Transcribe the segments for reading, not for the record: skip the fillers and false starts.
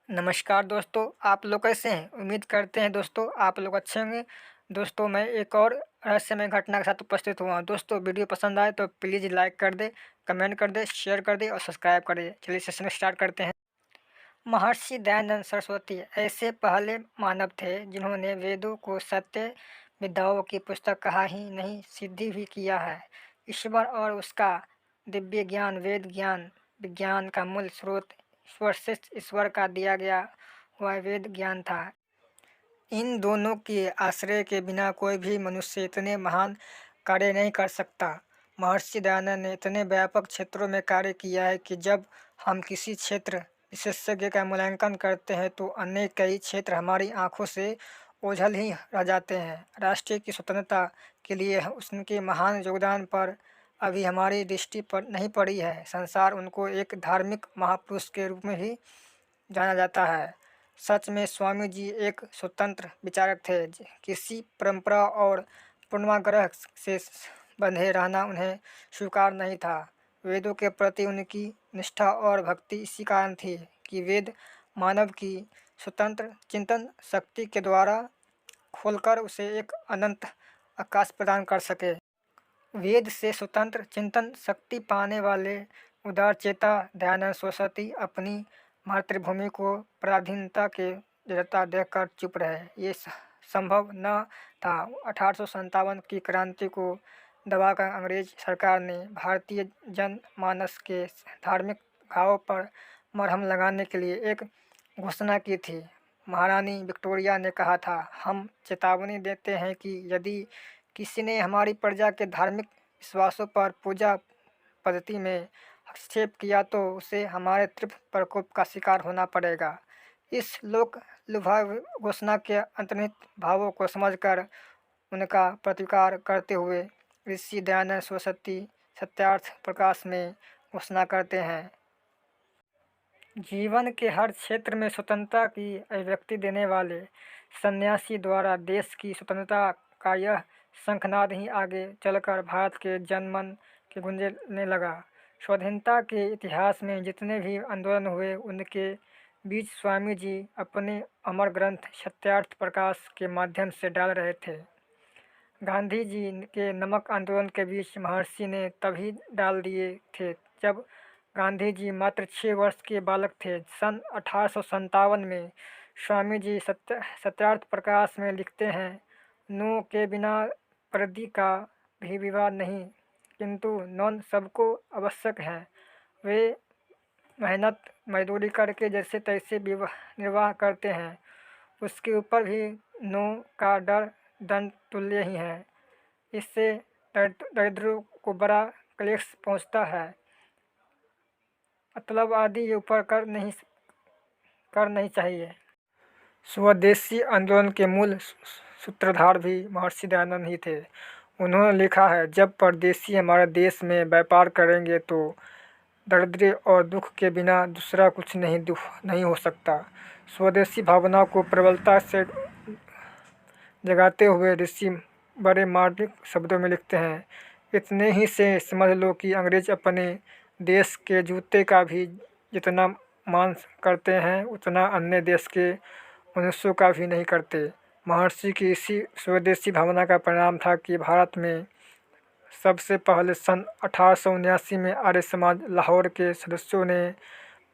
नमस्कार दोस्तों, आप लोग कैसे हैं? उम्मीद करते हैं दोस्तों आप लोग अच्छे होंगे। दोस्तों मैं एक और रहस्यमय घटना के साथ उपस्थित हुआ हूँ। दोस्तों वीडियो पसंद आए तो प्लीज़ लाइक कर दें, कमेंट कर दें, शेयर कर दें और सब्सक्राइब कर दें। चलिए सेशन स्टार्ट करते हैं। महर्षि दयानंद सरस्वती ऐसे पहले मानव थे जिन्होंने वेदों को सत्य विद्याओं की पुस्तक कहा ही नहीं सिद्धि भी किया है। ईश्वर और उसका दिव्य ज्ञान वेद ज्ञान विज्ञान का मूल स्रोत ईश्वर से ईश्वर का दिया गया हुआ वेद ज्ञान था। इन दोनों के आश्रय के बिना कोई भी मनुष्य इतने महान कार्य नहीं कर सकता। महर्षि दयानंद ने इतने व्यापक क्षेत्रों में कार्य किया है कि जब हम किसी क्षेत्र विशेषज्ञ का मूल्यांकन करते हैं तो अन्य कई क्षेत्र हमारी आंखों से ओझल ही रह जाते हैं। राष्ट्र की स्वतंत्रता के लिए उनके महान योगदान पर अभी हमारी दृष्टि पर नहीं पड़ी है। संसार उनको एक धार्मिक महापुरुष के रूप में ही जाना जाता है। सच में स्वामी जी एक स्वतंत्र विचारक थे। किसी परंपरा और पूर्वाग्रह से बंधे रहना उन्हें स्वीकार नहीं था। वेदों के प्रति उनकी निष्ठा और भक्ति इसी कारण थी कि वेद मानव की स्वतंत्र चिंतन शक्ति के द्वारा खोलकर उसे एक अनंत आकाश प्रदान कर सके। वेद से स्वतंत्र चिंतन शक्ति पाने वाले उदारचेता दयानंद सरस्वती अपनी मातृभूमि को पराधीनता के जड़ता देखकर चुप रहे। ये संभव न था। 1857 की क्रांति को दबाकर अंग्रेज सरकार ने भारतीय जनमानस के धार्मिक घावों पर मरहम लगाने के लिए एक घोषणा की थी। महारानी विक्टोरिया ने कहा था, हम चेतावनी देते हैं कि यदि किसी ने हमारी प्रजा के धार्मिक विश्वासों पर पूजा पद्धति में हस्तक्षेप किया तो उसे हमारे तीव्र प्रकोप का शिकार होना पड़ेगा। इस लोक लुभाव घोषणा के अंतर्निहित भावों को समझकर उनका प्रतिकार करते हुए ऋषि दयानंद सरस्वती सत्यार्थ प्रकाश में घोषणा करते हैं, जीवन के हर क्षेत्र में स्वतंत्रता की अभिव्यक्ति देने वाले सन्यासी द्वारा देश की स्वतंत्रता का यह शंखनाद ही आगे चलकर भारत के जनमन के गूंजने लगा। स्वाधीनता के इतिहास में जितने भी आंदोलन हुए उनके बीच स्वामी जी अपने अमर ग्रंथ सत्यार्थ प्रकाश के माध्यम से डाल रहे थे। गांधी जी के नमक आंदोलन के बीच महर्षि ने तभी डाल दिए थे जब गांधी जी मात्र 6 वर्ष के बालक थे। सन 1857 में स्वामी जी सत्यार्थ प्रकाश में लिखते हैं, नो के बिना प्रदि का भी विवाद नहीं, किंतु नौन सबको आवश्यक है। वे मेहनत मजदूरी करके जैसे तैसे निर्वाह करते हैं, उसके ऊपर भी नो का डर दंड तुल्य ही है। इससे दरिद्रों को बड़ा क्लेश पहुंचता है। मतलब आदि ये ऊपर कर नहीं चाहिए। स्वदेशी आंदोलन के मूल सूत्रधार भी महर्षि दयानंद ही थे। उन्होंने लिखा है, जब परदेशी हमारे देश में व्यापार करेंगे तो दरिद्र और दुख के बिना दूसरा कुछ नहीं हो सकता। स्वदेशी भावना को प्रबलता से जगाते हुए ऋषि बड़े मार्मिक शब्दों में लिखते हैं, इतने ही से समझ लो कि अंग्रेज अपने देश के जूते का भी जितना मान करते हैं उतना अन्य देश के मनुष्यों का भी नहीं करते। महर्षि की इसी स्वदेशी भावना का परिणाम था कि भारत में सबसे पहले सन 1879 में आर्य समाज लाहौर के सदस्यों ने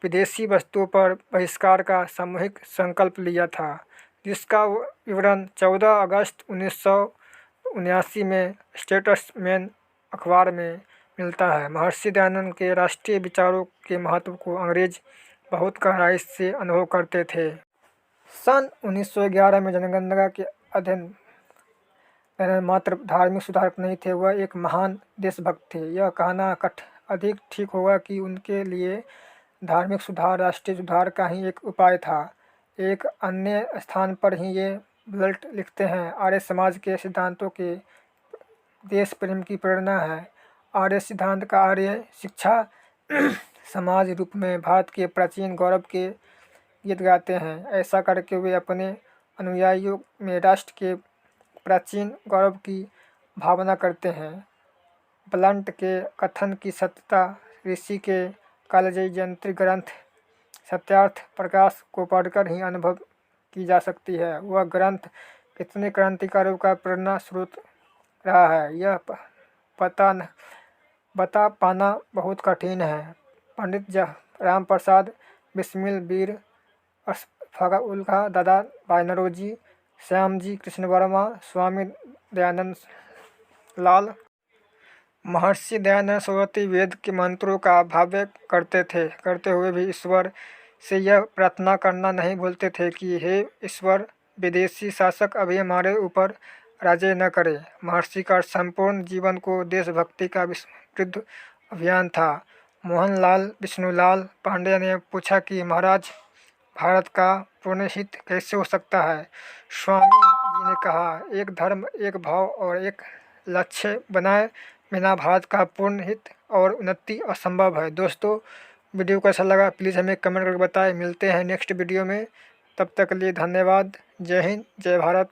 विदेशी वस्तुओं पर बहिष्कार का सामूहिक संकल्प लिया था, जिसका विवरण 14 अगस्त 1979 में स्टेट्समैन अखबार में मिलता है। महर्षि दयानंद के राष्ट्रीय विचारों के महत्व को अंग्रेज बहुत गहराई से अनुभव करते थे। सन 1911 में जनगणना के अध्ययन दयानंद मात्र धार्मिक सुधारक नहीं थे, वह एक महान देशभक्त थे। यह कहना अधिक ठीक होगा कि उनके लिए धार्मिक सुधार राष्ट्रीय सुधार का ही एक उपाय था। एक अन्य स्थान पर ही ये ब्लट लिखते हैं, आर्य समाज के सिद्धांतों के देश प्रेम की प्रेरणा है। आर्य सिद्धांत का आर्य शिक्षा समाज रूप में भारत के प्राचीन गौरव के गीत गाते हैं। ऐसा करके वे अपने अनुयायियों में राष्ट्र के प्राचीन गौरव की भावना करते हैं। ब्लंट के कथन की सत्यता ऋषि के कालजयी ग्रंथ सत्यार्थ प्रकाश को पढ़कर ही अनुभव की जा सकती है। वह ग्रंथ कितने क्रांतिकारियों का प्रेरणा स्रोत रहा है, यह बता पाना बहुत कठिन है। पंडित राम प्रसाद बिस्मिल, वीर फगुल्का, दादा भाई नौरोजी, श्यामजी कृष्ण वर्मा, स्वामी दयानंद लाल, महर्षि दयानंद सरस्वती वेद के मंत्रों का भाव्य करते हुए भी ईश्वर से यह प्रार्थना करना नहीं भूलते थे कि हे ईश्वर, विदेशी शासक अभी हमारे ऊपर राज्य न करे। महर्षि का संपूर्ण जीवन को देशभक्ति का विस्तृत अभियान था। मोहनलाल विष्णुलाल पांडे ने पूछा कि महाराज, भारत का पूर्ण हित कैसे हो सकता है? स्वामी जी ने कहा, एक धर्म, एक भाव और एक लक्ष्य बनाए बिना भारत का पूर्ण हित और उन्नति असंभव है। दोस्तों, वीडियो कैसा लगा प्लीज़ हमें कमेंट करके बताएं। मिलते हैं नेक्स्ट वीडियो में, तब तक के लिए धन्यवाद। जय हिंद, जय भारत।